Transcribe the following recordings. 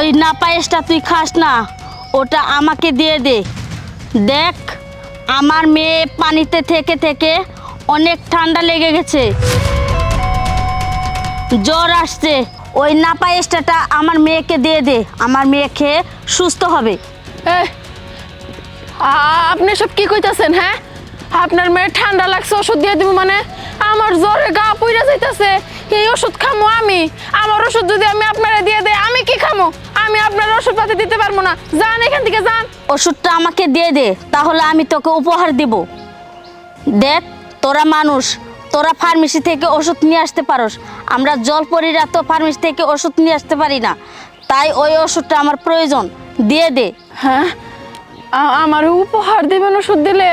ওই না পায়েসটা তুই খাস না, ওটা আমাকে দিয়ে দে। দেখ, আমার মেয়ে পানিতে থেকে থেকে অনেক ঠান্ডা লেগে গেছে, জ্বর আসছে। ওই না পায়েসটা আমার মেয়েকে দিয়ে দে, আমার মেয়ে খেয়ে সুস্থ হবে। আপনি সব কি কইতাছেন? হ্যাঁ, আপনার মেয়ে ঠান্ডা লাগছে, ওষুধ দিয়ে দিব মানে? আমার জ্বরে গা পুইরা যাইতাছে, এই ওষুধ খামো আমি? আমার ওষুধ যদি আমি আপনারা দিয়ে দেই, আমি কি খামো? আমি আপনার ওষুধ পাতি দিতে পারবো না। যান এখান থেকে, যান। ওষুধটা আমাকে দিয়ে দে, তাহলে আমি তোকে উপহার দিব। দেখ, তোরা মানুষ, তোরা ফার্মেসি থেকে ওষুধ নিয়ে আসতে পারোস, আমরা জলপরীরা তো ফার্মেসি থেকে ওষুধ নিয়ে আসতে পারি না, তাই ওই ওষুধটা আমার প্রয়োজন, দিয়ে দে। হ্যাঁ, আমার উপহার দিবেন ওষুধ দিলে?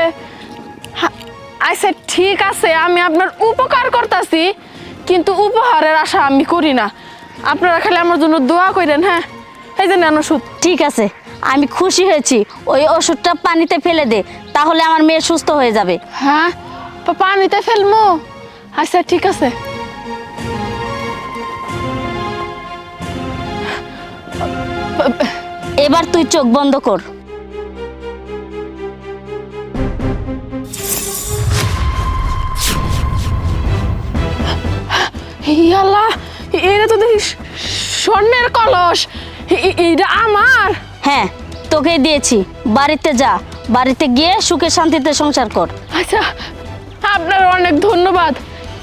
আচ্ছা ঠিক আছে, আমি আপনার উপকার করতেছি, কিন্তু উপহারের আশা আমি করি না। আপনারা খালি আমার জন্য দোয়া করেন। হ্যাঁ, এই যে নেন ওষুধ। ঠিক আছে, আমি খুশি হয়েছি। ওই ওষুধটা পানিতে ফেলে দে, তাহলে আমার মেয়ে সুস্থ হয়ে যাবে। হ্যাঁ, পানিতে ফেলবো? আচ্ছা ঠিক আছে। এবার তুই চোখ বন্ধ কর। আল্লাহ, এটা তো দেখি স্বর্ণের কলস। এটা আমার? হ্যাঁ, তোকে দিয়েছি। বাড়িতে যা, বাড়িতে গিয়ে সুখে শান্তিতে সংসার কর। আচ্ছা, আপনার অনেক ধন্যবাদ।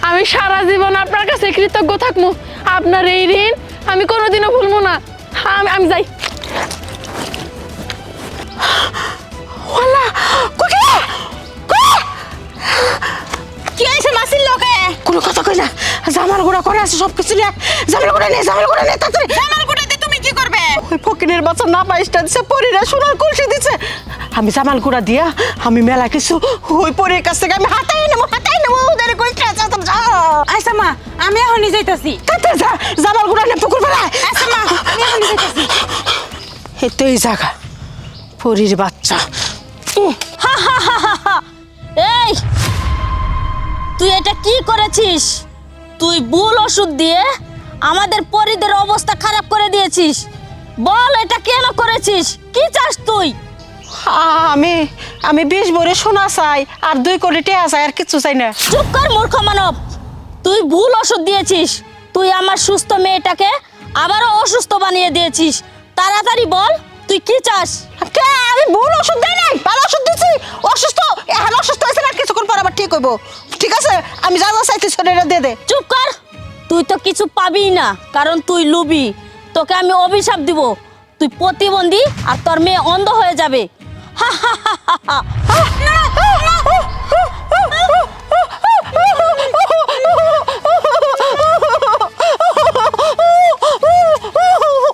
আমি সারা জীবন আপনার কাছে কৃতজ্ঞ থাকবো। আপনার এই ঋণ আমি কোনোদিনও ভুলবো না। আমি যাই। কি হয়েছে মাসির লোকে? কোনো কথা কই না, জামাল গুড়া করে আছে সব কিছু নিয়ে। জামাল গুড়া নেই তাড়াতাড়ি। জামাল গুড়া দিয়ে তুমি কি করবে? ওই ফকিনের বাচ্চা না পাইসটা দিছে, পরীরা সোনার কলসি দিছে। আমি জামাল গুড়া দিয়া আমি মেলা কিছু ওই পরীর কাছ থেকে আমি হাতাই নেবো ওদের কইছে। আচ্ছা মা, আমি এখনই যাইতাছি। যা, জামাল গুড়া নে পুকুর ফেলায়। আচ্ছা মা, আমি এখনই যাইতাছি। এই জায়গা পরীর বাচ্চা। এই, তুই এটা কি করেছিস? তুই ভুল ওষুধ দিয়ে আমাদের পরিদের অবস্থা খারাপ করে দিয়েছিস। বল, এটা কেন করেছিস? কি চাস তুই? আমি 20 ভরে সোনা চাই আর 2 কোটি টাকা চাই, আর কিছু চাই না। চুপ কর মূর্খ মানব, তুই ভুল ওষুধ দিয়েছিস। তুই আমার সুস্থ মেয়েটাকে আবারও অসুস্থ বানিয়ে দিয়েছিস। তাড়াতাড়ি বল, তুই কি চাস? আমি ভুল ওষুধ দেই নাই, ভালো ওষুধ দিছি। অসুস্থ এখন অসুস্থ হয়েছে না, কিছুক্ষণ পর আবার ঠিক হইব। ঠিক আছে, আমি যা চাইছি সেটা দিয়ে দে। চুপ কর, তুই তো কিছু পাবি না, কারণ তুই লুবি। তোকে আমি অভিশাপ দিব, তুই প্রতিবন্ধী আর তোর মেয়ে অন্ধ হয়ে যাবে। হা হা হা হা হা।